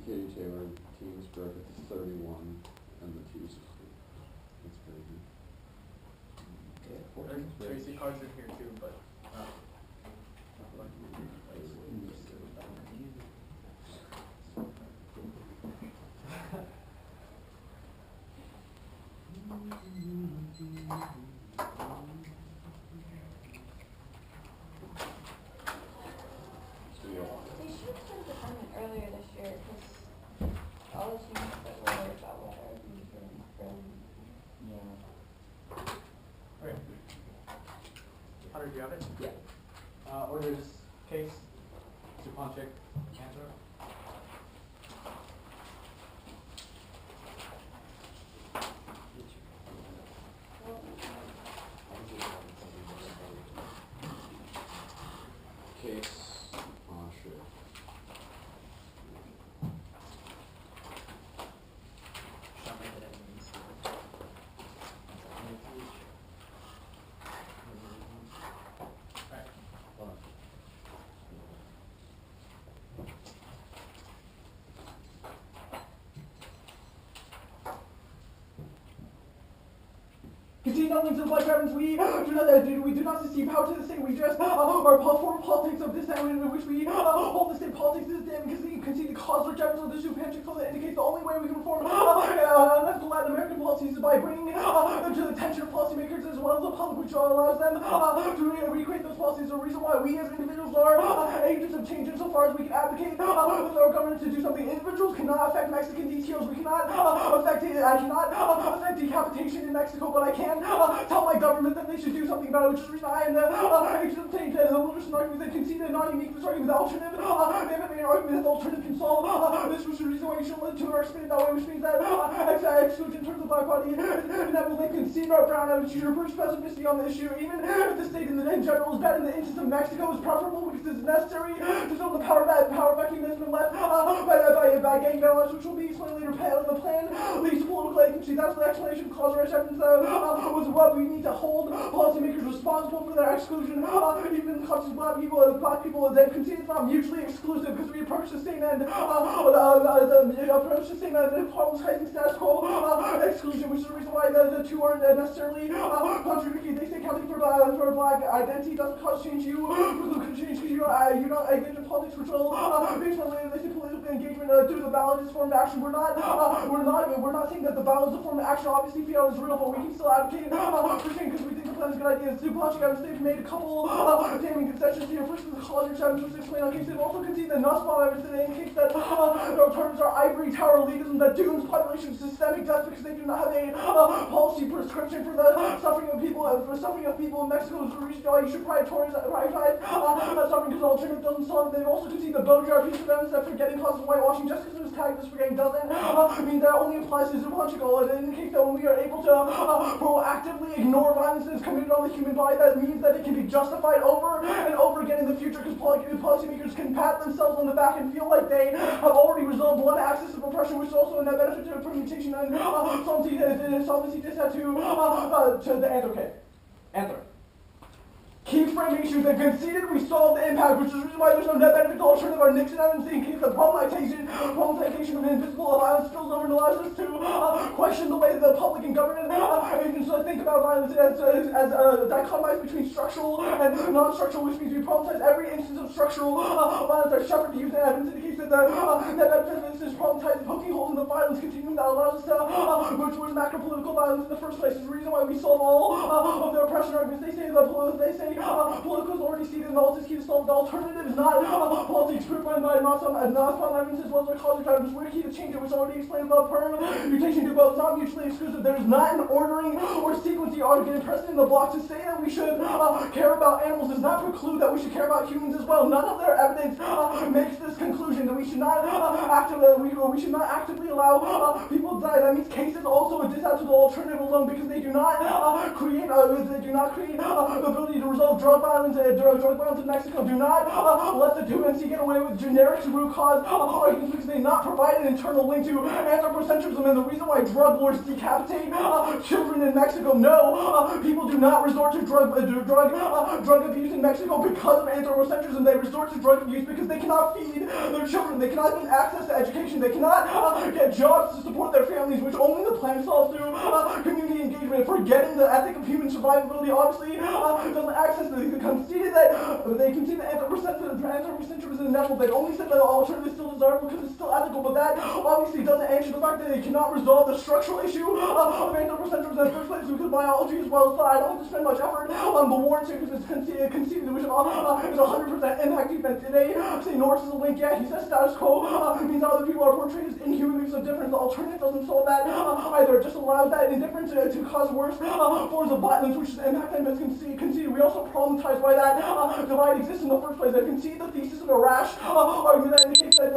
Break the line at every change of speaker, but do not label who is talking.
Katie Taylor teams broke it to 31 and the twos. That's crazy.
Okay, Tracy cards in here too, but
earlier this year because all the students that were worried about what our things were early.
yeah. Okay. Hunter, do you have it?
Yeah.
Orders, case, Zupancic, Anthro.
Case. Oh shit.
Continue not to the black reverends, we do not secede power to the state, we just are for politics of this time in which we hold the state politics to this day because we concede the cause for reverends of the Zupancic so that indicates the only way we can reform the Latin American policies is by bringing them to the attention of policymakers as well as the public, which allows them to recreate those policies. The reason why we as individuals are agents of change insofar as we can advocate with our government to do something. Individuals cannot affect Mexican details, we cannot I cannot affect decapitation in Mexico, but I can tell my government that they should do something about it, which is the reason I am the agent of change. The Wilderson argument that conceded not unique this argument, the alternative, they haven't made an argument that the alternative can solve this, which is the reason why we should live to our spin that way, which means that exclusion in terms of black body inevitable. They concede our brown attitude or push specificity on the issue, even if the state in general is bad in the interest of Mexico is preferable because it's necessary to fill the power vacuum that's been left by gang violence, which will be explained later. The plan leads to political agency. That's the explanation clause or acceptance was what we need to hold policymakers responsible for their exclusion. Even the conscious black people that concede it's not mutually exclusive because we approach the same end. Approach the same end in problems facing status quo exclusion, which is the reason why the two aren't necessarily contradictory. They say counting for black identity doesn't cause change. You can change because you don't engage in politics, which will based on later they say political engagement through the ballot is form of action. We're not saying that the ballot is a form of action. Obviously, feel is real, but we can still advocate for change because we think the plan is a good idea. Zupancic out of state made a couple damning concessions here. First is the college challenge, which explain on case they've also conceded that non-small evidence today indicates that their terms are ivory tower elitism that dooms population systemic death because they do not have a policy prescription for the suffering of people in Mexico is the reason why you should prioritize suffering because alternative doesn't solve it. They've also conceded the Bojar piece of evidence that forgetting causes whitewashing just because it was tagged as forgetting doesn't mean that only applies to Zupancic. It indicates that when we are able to proactively ignore violence that is committed on the human body, that means that it can be justified over and over again in the future because policymakers can pat themselves on the back and feel like they have already resolved one axis of oppression, which is also a net benefit to permutation and solvency just had to the Anthro case. Anthro. Keep framing issues that conceded we solved the impact, which is the reason why there's no net benefit to alternative or Nixon evidence in case the problematization of invisible violence spills over and allows us to question the way the public and government agents think about violence as dichotomized between structural and non-structural, which means we problematize every instance of structural violence are separate to use the evidence indicates that the net benefit of this is problematized poking holes in the violence continuum that allows us to which was macro-political violence in the first place. Is the reason why we solve all of their oppression arguments. They say political is already seated and all is key to solve. The alternative is not politics proof by not some evidence as well as our college items. We're key to change it, which already explained about permutation to both not mutually exclusive. There's not an ordering or sequencing argument present in the block. To say that we should care about animals does not preclude that we should care about humans as well. None of their evidence makes this conclusion that we should not actively allow people to die. That means cases also a disaster to the alternative alone because they do not create the ability to resolve drug violence in Mexico. Do not let the DNC get away with generic root cause arguments because they not provide an internal link to anthropocentrism and the reason why drug lords decapitate children in Mexico. No, people do not resort to drug abuse in Mexico because of anthropocentrism. They resort to drug abuse because they cannot feed their children. They cannot get access to education. They cannot get jobs to support their families, which only the plan solves through community engagement. Forgetting the ethic of human survivability obviously doesn't access this. They concede that anthropocentrism is inevitable. They only said that the alternative is still desirable because it's still ethical, but that obviously doesn't answer the fact that they cannot resolve the structural issue of anthropocentrism in the first place because biology as well. So I don't have to spend much effort on the warrants here because it's conceded which is 100% impact defense. Today, say Norris is a link, yeah, he says status quo means other people are portrayed as inhuman because of difference. The alternative doesn't solve that either. It just allows that indifference to cause worse forms of violence, which is impact and conceded. We also problematize why that divide exists in the first place. I concede the thesis of a rash argument that indicates that